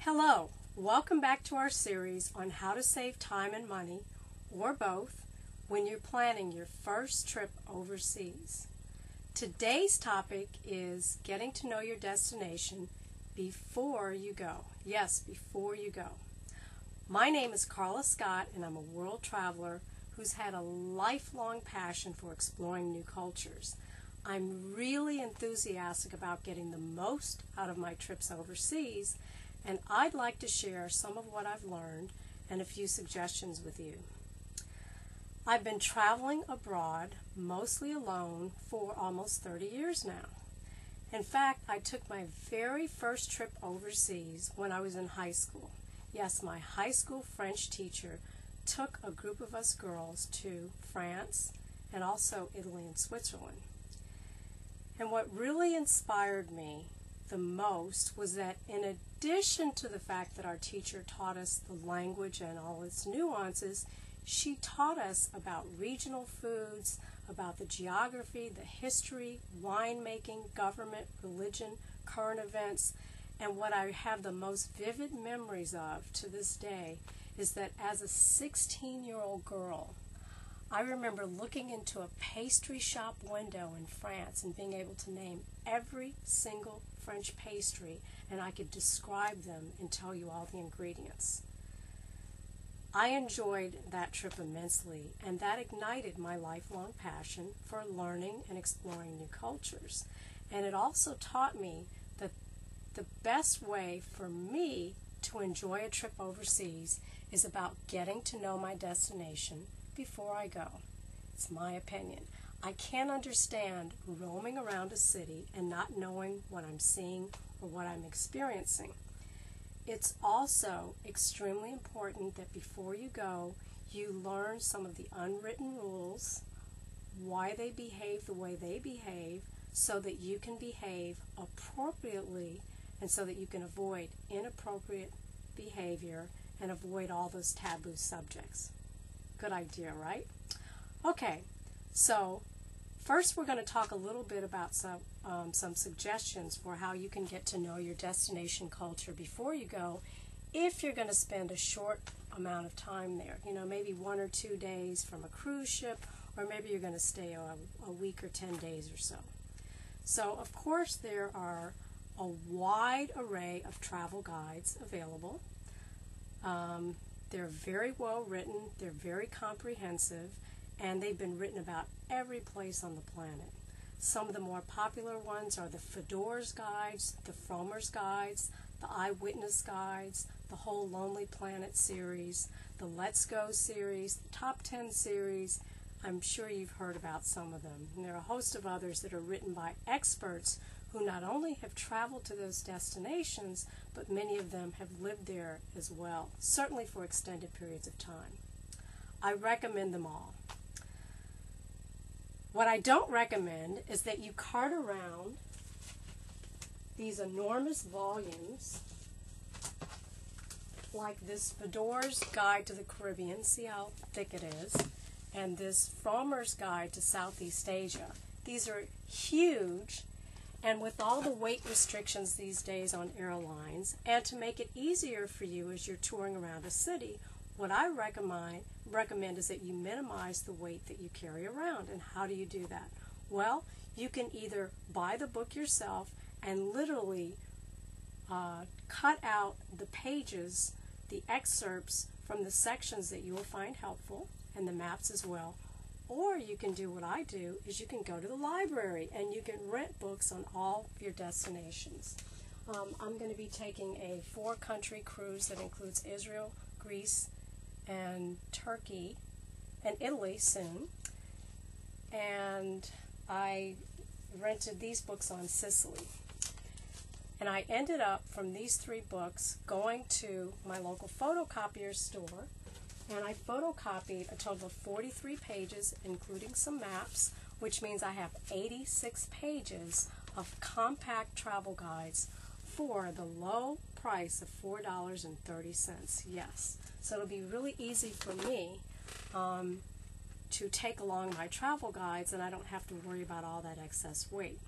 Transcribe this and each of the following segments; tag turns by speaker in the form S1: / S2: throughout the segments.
S1: Hello, welcome back to our series on how to save time and money, or both, when you're planning your first trip overseas. Today's topic is getting to know your destination before you go. Yes, before you go. My name is Karla Scott, and I'm a world traveler who's had a lifelong passion for exploring new cultures. I'm really enthusiastic about getting the most out of my trips overseas, and I'd like to share some of what I've learned and a few suggestions with you. I've been traveling abroad, mostly alone, for almost 30 years now. In fact, I took my very first trip overseas when I was in high school. Yes, my high school French teacher took a group of us girls to France and also Italy and Switzerland. And what really inspired me the most was that in addition to the fact that our teacher taught us the language and all its nuances, she taught us about regional foods, about the geography, the history, winemaking, government, religion, current events, and what I have the most vivid memories of to this day is that as a 16-year-old girl, I remember looking into a pastry shop window in France and being able to name every single French pastry, and I could describe them and tell you all the ingredients. I enjoyed that trip immensely, and that ignited my lifelong passion for learning and exploring new cultures. And it also taught me that the best way for me to enjoy a trip overseas is about getting to know my destination before I go. It's my opinion. I can't understand roaming around a city and not knowing what I'm seeing or what I'm experiencing. It's also extremely important that before you go, you learn some of the unwritten rules, why they behave the way they behave, so that you can behave appropriately and so that you can avoid inappropriate behavior and avoid all those taboo subjects. Good idea, right? Okay, so first we're going to talk a little bit about some suggestions for how you can get to know your destination culture before you go if you're going to spend a short amount of time there. You know, maybe 1 or 2 days from a cruise ship, or maybe you're going to stay a week or 10 days or so. So, of course, there are a wide array of travel guides available. They're very well written, they're very comprehensive, and they've been written about every place on the planet. Some of the more popular ones are the Fedor's guides, the Frommer's guides, the Eyewitness guides, the whole Lonely Planet series, the Let's Go series, the Top 10 series. I'm sure you've heard about some of them. And there are a host of others that are written by experts who not only have traveled to those destinations, but many of them have lived there as well, certainly for extended periods of time. I recommend them all. What I don't recommend is that you cart around these enormous volumes like this Fedor's Guide to the Caribbean, see how thick it is, and this Frommer's Guide to Southeast Asia. These are huge, and with all the weight restrictions these days on airlines, and to make it easier for you as you're touring around a city, what I recommend is that you minimize the weight that you carry around. And how do you do that? Well, you can either buy the book yourself and literally cut out the pages, the excerpts from the sections that you will find helpful, and the maps as well. Or you can do what I do, is you can go to the library and you can rent books on all of your destinations. I'm going to be taking a 4-country cruise that includes Israel, Greece, and Turkey, and Italy soon. And I rented these books on Sicily. And I ended up, from these 3 books, going to my local photocopier store, and I photocopied a total of 43 pages, including some maps, which means I have 86 pages of compact travel guides for the low price of $4.30. Yes. So it'll be really easy for me to take along my travel guides, and I don't have to worry about all that excess weight.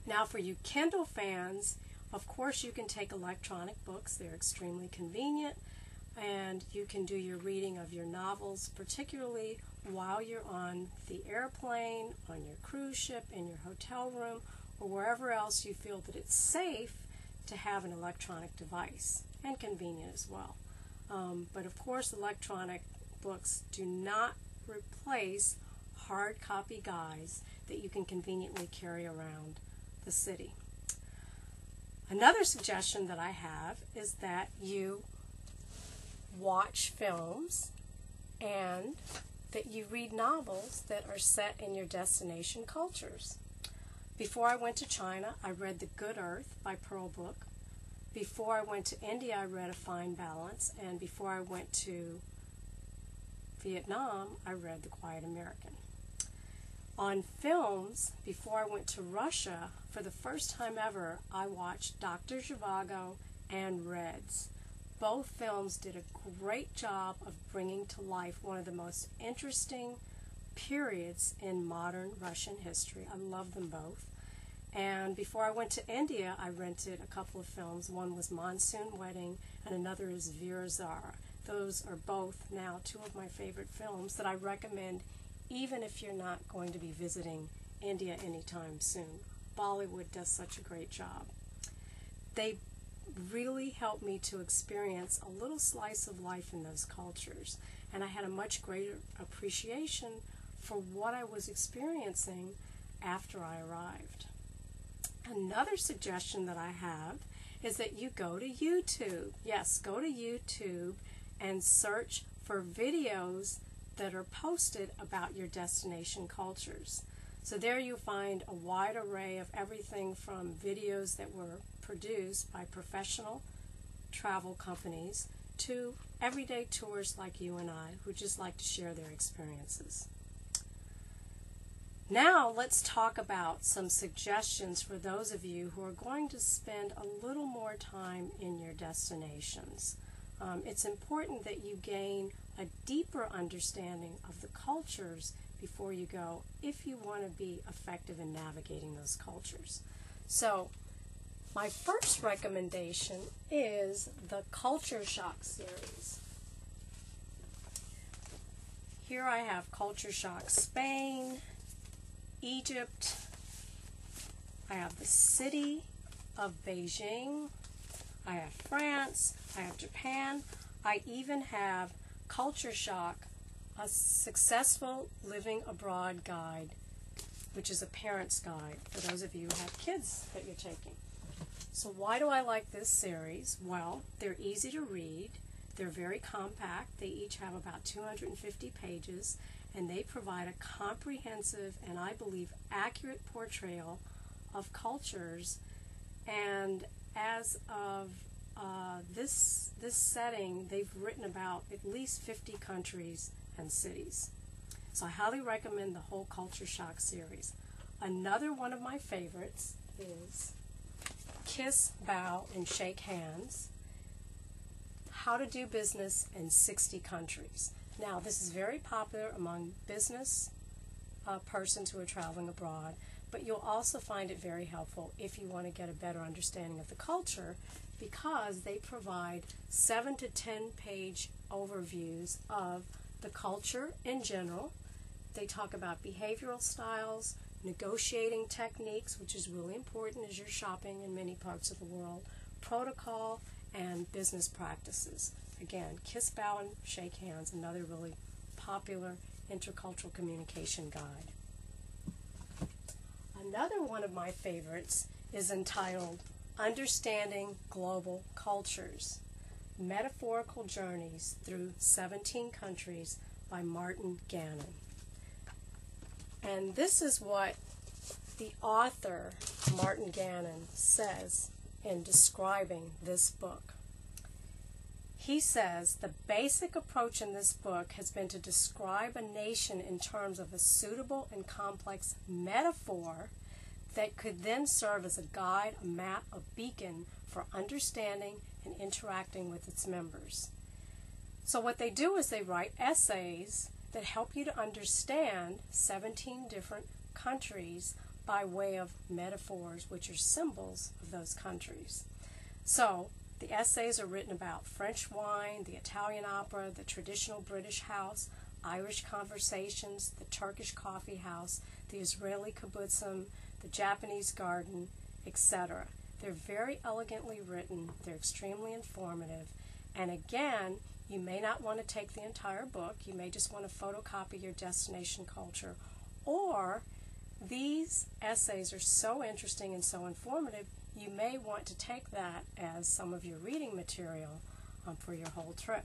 S1: Now, for you Kindle fans, Of course, you can take electronic books. They're extremely convenient, and you can do your reading of your novels, particularly while you're on the airplane, on your cruise ship, in your hotel room, or wherever else you feel that it's safe to have an electronic device, and convenient as well. But of course, electronic books do not replace hard copy guides that you can conveniently carry around the city. Another suggestion that I have is that you watch films and that you read novels that are set in your destination cultures. Before I went to China, I read The Good Earth by Pearl Book. Before I went to India, I read A Fine Balance. And before I went to Vietnam, I read The Quiet American. On films, before I went to Russia, for the first time ever, I watched Dr. Zhivago and Reds. Both films did a great job of bringing to life one of the most interesting periods in modern Russian history. I love them both. And before I went to India, I rented a couple of films. One was Monsoon Wedding, and another is Veer Zara. Those are both now two of my favorite films that I recommend even if you're not going to be visiting India anytime soon. Bollywood does such a great job. They really helped me to experience a little slice of life in those cultures, and I had a much greater appreciation for what I was experiencing after I arrived. Another suggestion that I have is that you go to YouTube. Yes, go to YouTube and search for videos that are posted about your destination cultures. So there you find a wide array of everything from videos that were produced by professional travel companies to everyday tourists like you and I who just like to share their experiences. Now let's talk about some suggestions for those of you who are going to spend a little more time in your destinations. It's important that you gain a deeper understanding of the cultures before you go if you want to be effective in navigating those cultures. So my first recommendation is the Culture Shock series. Here I have Culture Shock Spain, Egypt, I have the city of Beijing, I have France, I have Japan, I even have Culture Shock, a successful living abroad guide, which is a parent's guide for those of you who have kids that you're taking. So why do I like this series? Well, they're easy to read, they're very compact, they each have about 250 pages, and they provide a comprehensive and I believe accurate portrayal of cultures. And as of this setting, they've written about at least 50 countries and cities. So I highly recommend the whole Culture Shock series. Another one of my favorites is Kiss, Bow, and Shake Hands, How to Do Business in 60 Countries. Now, this is very popular among business persons who are traveling abroad, but you'll also find it very helpful if you want to get a better understanding of the culture, because they provide 7 to 10 page overviews of the culture in general. They talk about behavioral styles, negotiating techniques, which is really important as you're shopping in many parts of the world, protocol, and business practices. Again, Kiss, Bow, and Shake Hands, another really popular intercultural communication guide. Another one of my favorites is entitled Understanding Global Cultures, Metaphorical Journeys Through 17 Countries by Martin Gannon. And this is what the author, Martin Gannon, says in describing this book. He says, the basic approach in this book has been to describe a nation in terms of a suitable and complex metaphor that could then serve as a guide, a map, a beacon for understanding and interacting with its members. So what they do is they write essays that help you to understand 17 different countries by way of metaphors, which are symbols of those countries. So, the essays are written about French wine, the Italian opera, the traditional British house, Irish conversations, the Turkish coffee house, the Israeli kibbutzim, the Japanese garden, etc. They're very elegantly written, they're extremely informative, and again, you may not want to take the entire book, you may just want to photocopy your destination culture, or these essays are so interesting and so informative, you may want to take that as some of your reading material for your whole trip.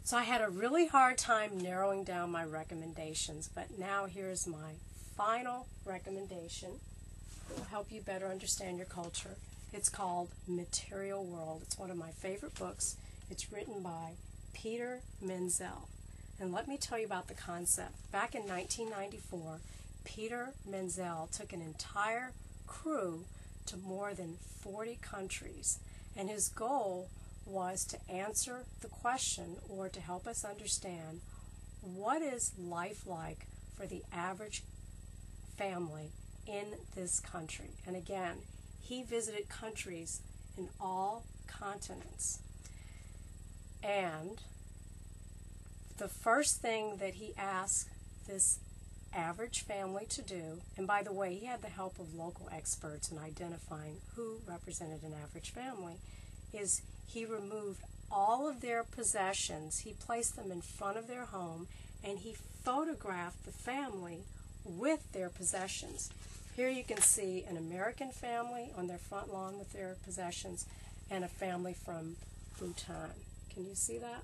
S1: So I had a really hard time narrowing down my recommendations, but now here's my final recommendation. It will help you better understand your culture. It's called Material World. It's one of my favorite books. It's written by Peter Menzel. And let me tell you about the concept. Back in 1994, Peter Menzel took an entire crew to more than 40 countries, and his goal was to answer the question, or to help us understand, what is life like for the average family in this country. And again, he visited countries in all continents. And the first thing that he asked this average family to do, and by the way, he had the help of local experts in identifying who represented an average family, is he removed all of their possessions, he placed them in front of their home, and he photographed the family with their possessions. Here you can see an American family on their front lawn with their possessions, and a family from Bhutan. Can you see that?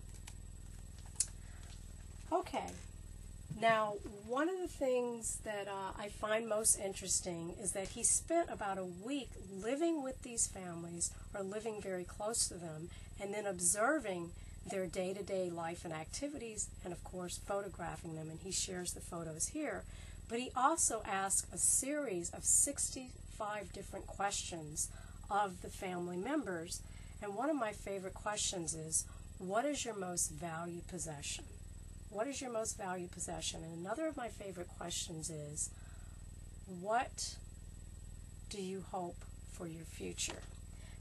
S1: Okay. Now, one of the things that I find most interesting is that he spent about a week living with these families, or living very close to them, and then observing their day-to-day life and activities, and of course photographing them, and he shares the photos here. But he also asked a series of 65 different questions of the family members, and one of my favorite questions is, what is your most valued possession? What is your most valued possession? And another of my favorite questions is, what do you hope for your future?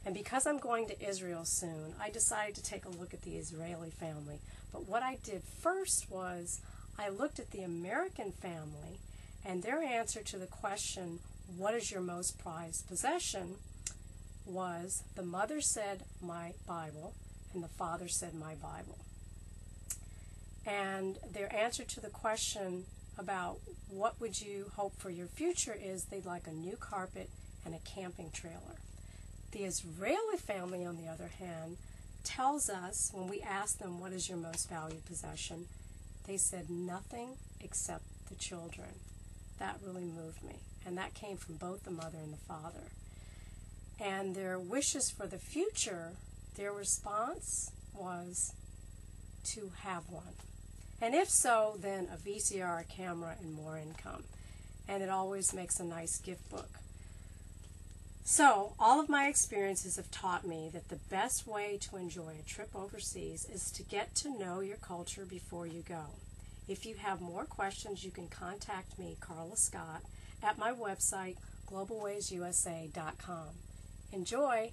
S1: And because I'm going to Israel soon, I decided to take a look at the Israeli family. But what I did first was, I looked at the American family, and their answer to the question, what is your most prized possession, was the mother said, my Bible, and the father said, my Bible. And their answer to the question about what would you hope for your future is, they'd like a new carpet and a camping trailer. The Israeli family, on the other hand, tells us, when we ask them what is your most valued possession, they said nothing except the children. That really moved me. And that came from both the mother and the father. And their wishes for the future, their response was to have one. And if so, then a VCR, a camera, and more income. And it always makes a nice gift book. So, all of my experiences have taught me that the best way to enjoy a trip overseas is to get to know your culture before you go. If you have more questions, you can contact me, Karla Scott, at my website, globalwaysusa.com. Enjoy!